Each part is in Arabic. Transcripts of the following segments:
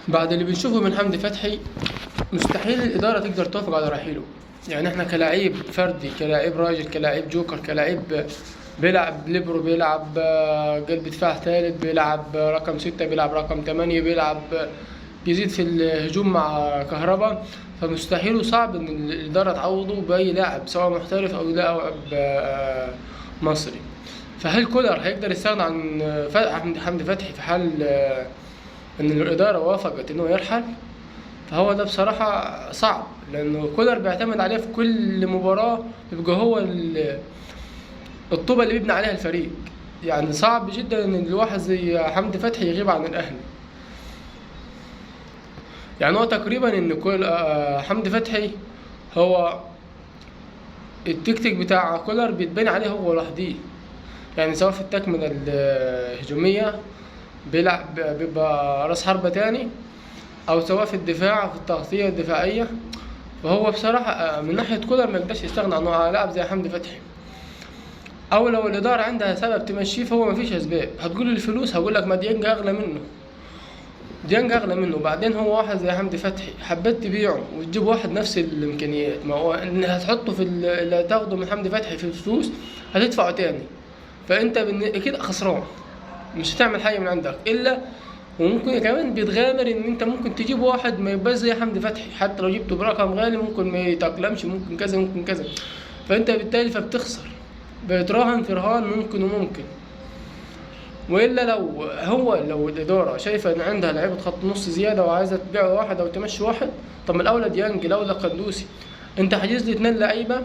بعد اللي بنشوفه من حمدي فتحي مستحيل الإدارة تقدر توافق على رحيله. يعني احنا كلاعب فردي، كلاعب راجل، كلاعب جوكر، كلاعب بيلعب ليبرو، بيلعب قلب دفاع ثالث، بيلعب رقم 6، بيلعب رقم 8، بيلعب بيزيد في الهجوم مع كهربا. فمستحيل وصعب ان الإدارة تعوضه بأي لاعب سواء محترف أو لاعب مصري. فهل كولر هيقدر يستغنى عن حمدي فتحي في حال ان الإدارة وافقت انه يرحل؟ فهو ده بصراحة صعب، لأنه كولر بيعتمد عليه في كل مباراة، يبقى هو الطوبة اللي بيبني عليها الفريق. يعني صعب جدا إن الواحد زي حمدي فتحي يغيب عن الأهلي. يعني هو تقريبا إن كل حمدي فتحي هو التكتيك بتاع كولر بيتبني عليه هو لوحده. يعني سواء في التكملة الهجومية بيبقى راس حربة تاني، او سواء في الدفاع في التغطية الدفاعية. فهو بصراحة من ناحية كولر ما يقدرش يستغنى عن لاعب زي حمدي فتحي. او لو الإدارة عندها سبب تمشيه فهو مفيش اسباب. هتقول الفلوس، هقول لك ما ديانج اغلى منه، ديانج اغلى منه. بعدين هو واحد زي حمدي فتحي حبيت تبيعه وتجيب واحد نفس الامكانيات، ما هو ان هتحطه في اللي هتاخده من حمدي فتحي في الفلوس هتدفعه تاني، فانت اكيد خسران، مش هتعمل حاجة من عندك الا. وممكن كمان بيتغامر ان انت ممكن تجيب واحد ما يبقاش زي حمدي فتحي، حتى لو جبته برقم غالي ممكن ما يتأقلمش، ممكن كذا ممكن كذا. فانت بالتالي فبتخسر، بتراهن في رهان ممكن وممكن. والا لو الاداره شايفه ان عندها لعيبه خط نص زياده وعايزه تبيع واحد او تمشي واحد، طب ما الاولى ديانج، الاولى قندوسي. انت حاجز لي 2 لعيبه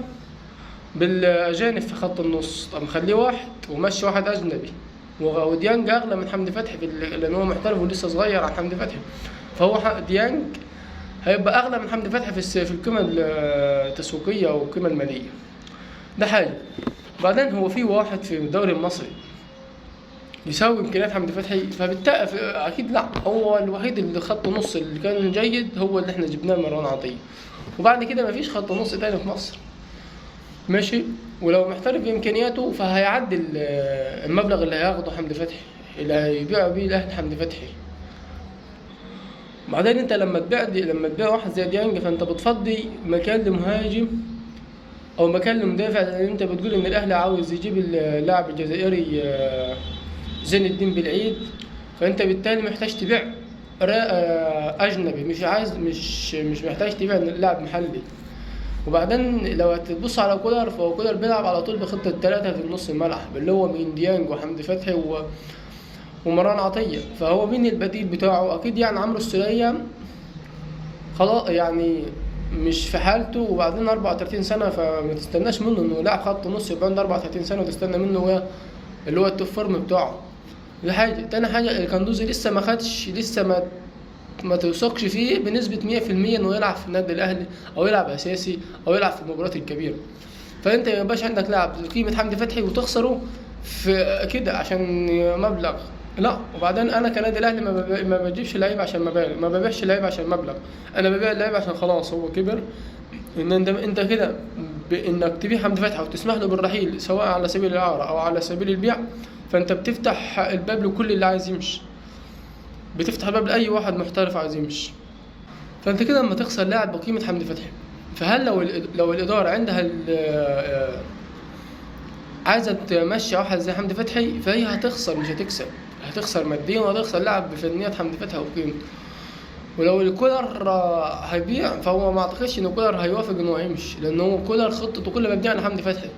بالاجانب في خط النص، طب خليه واحد ومشي واحد اجنبي. وديانج اغلى من حمدي فتحي لان هو محترف ولسه صغير عن حمدي فتحي. فهو ديانج هيبقى اغلى من حمدي فتحي في القيمه التسويقيه او القيمه الماليه. ده حاجه. بعدين هو في واحد في الدوري المصري يساوي امكانيات حمدي فتحي؟ فبالتالي اكيد لا. هو الوحيد اللي خط نص اللي كان جيد هو اللي احنا جبناه مروان عطيه، وبعد كده مفيش خط نص تاني في مصر ماشي. ولو محترف بامكانياته فهيعدي المبلغ اللي هياخده حمدي فتحي، اللي هيبيعه بيه الاهلي حمدي فتحي. بعدين انت لما تبيع واحد زي ديانج فانت بتفضي مكان لمهاجم او مكان لمدافع، لان انت بتقول ان الاهلي عاوز يجيب اللاعب الجزائري زين الدين بالعيد. فانت بالتالي محتاج تبيع اجنبي، مش محتاج تبيع لاعب محلي. وبعدين لو هتبص على كولر فهو كولر بيلعب على طول بخطة 3 في نص الملعب، اللي هو مين؟ ديانج وحمدي فتحي ومروان عطية. فهو مين البديل بتاعه؟ أكيد يعني عمرو السولية خلاص، يعني مش في حالته، وبعدين 34 سنة فما تستناش منه إنه لاعب خط نص يبقى عنده 34 سنة وتستنى منه هو اللي هو التوب فورم بتاعه. دي حاجة. تاني حاجة الكندوزي لسه ما خدش، لسه ما توثقش فيه بنسبة 100% انه يلعب في النادي الاهلي او يلعب اساسي او يلعب في المباريات الكبيرة. فانت ما يبقاش عندك لاعب قيمة حمدي فتحي وتخسره في كده عشان مبلغ، لا. وبعدين انا كنادي الاهلي ما بجيبش لعيب عشان مبالغ، ما ببيعش لعيب عشان مبلغ، انا ببيع اللعيب عشان خلاص هو كبر. ان انت كده بانك تبيع حمدي فتحي وتسمح له بالرحيل سواء على سبيل الاعاره او على سبيل البيع، فانت بتفتح الباب لكل اللي عايز يمشي، بتفتح باب لاي واحد محترف عايز يمشي. فانت كده لما تخسر لاعب بقيمه حمدي فتحي، فهل لو الاداره عندها عايزه تمشي واحد زي حمدي فتحي فهي هتخسر مش هتكسب، هتخسر ماديا وهتخسر لاعب بفنيات حمدي فتحي وقيمته. ولو الكولر هيبيع فهو ما اعتقدش ان الكولر هيوافق انه يمشي، لان هو كولر خطته كلها مبنيه على حمدي فتحي.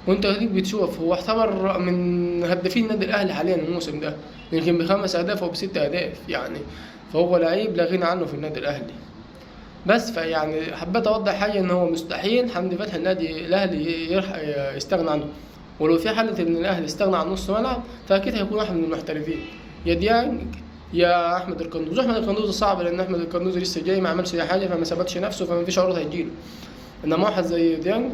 وانت هديك بتشوف هو اعتبر من هدافين النادي الاهلي حاليا الموسم ده، يمكن ب5 أهداف او ب6 أهداف يعني. فهو لعيب لا غنى عنه في النادي الاهلي. بس فيعني حبيت اوضح حاجه ان هو مستحيل حمدي فتحي النادي الاهلي يستغنى عنه. ولو في حاله ان الاهلي استغنى عن نص ملعب فاكيد هيكون واحد من المحترفين، يا ديانج يا احمد القندوزي. احمد القندوزي صعب لان احمد القندوزي لسه جاي ما عملش اي حاجه فما ثبتش نفسه فما فيش عروض هتجيله. انما واحد زي ديانج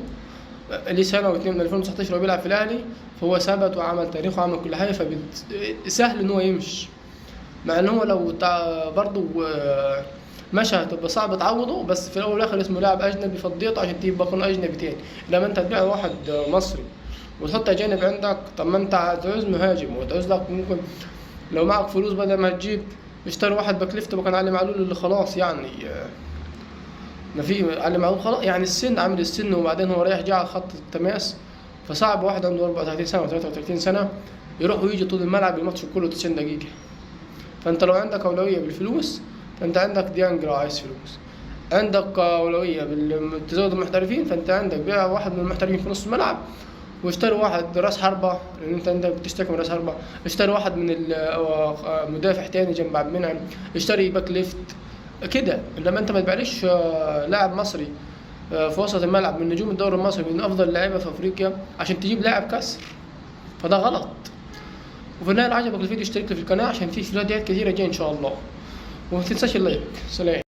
ليه سنه و2 من 2019 وهو بيلعب في الاهلي، فهو ثبت وعمل تاريخ وعمل كل حاجه، فسهل ان هو يمشي. مع ان هو لو برضه مشى هتبقى صعب تعوضه، بس في الاول والاخر اسمه لاعب اجنبي فضيته عشان تبقى قانون اجنبي تاني. لما انت تبيع واحد مصري وتحط اجانب عندك، طب ما انت هتعوز مهاجم وتعوز لك ممكن لو معك فلوس بدل ما تجيب اشتروا واحد باك ليفت وكان علي معلول اللي خلاص يعني ما في علي معلول خلاص يعني السن عامل السن، وبعدين هو رايح جاي على خط التماس، فصعب واحد عنده 34 سنة و 33 سنة يروح ويجي طول الملعب الماتش كله 90 دقيقة. فأنت لو عندك أولوية بالفلوس فأنت عندك ديانج عايز فلوس، عندك أولوية بالتزود المحترفين فأنت عندك بيع واحد من المحترفين في نص الملعب، واشتري واحد راس حربة لأن أنت عندك بتشتكي من راس حربة، اشتري واحد من مدافع تاني جنب عبد المنعم، اشتري باك ليفت كده. انما انت ما تبيعليش لاعب مصري في وسط الملعب من نجوم الدوري المصري من افضل اللعيبه في افريقيا عشان تجيب لاعب كسر، فده غلط. وفي النهايه لو عجبك الفيديو اشترك لي في القناه عشان في فيديوهات كتيره جايه ان شاء الله، وما تنساش اللايك. سلام.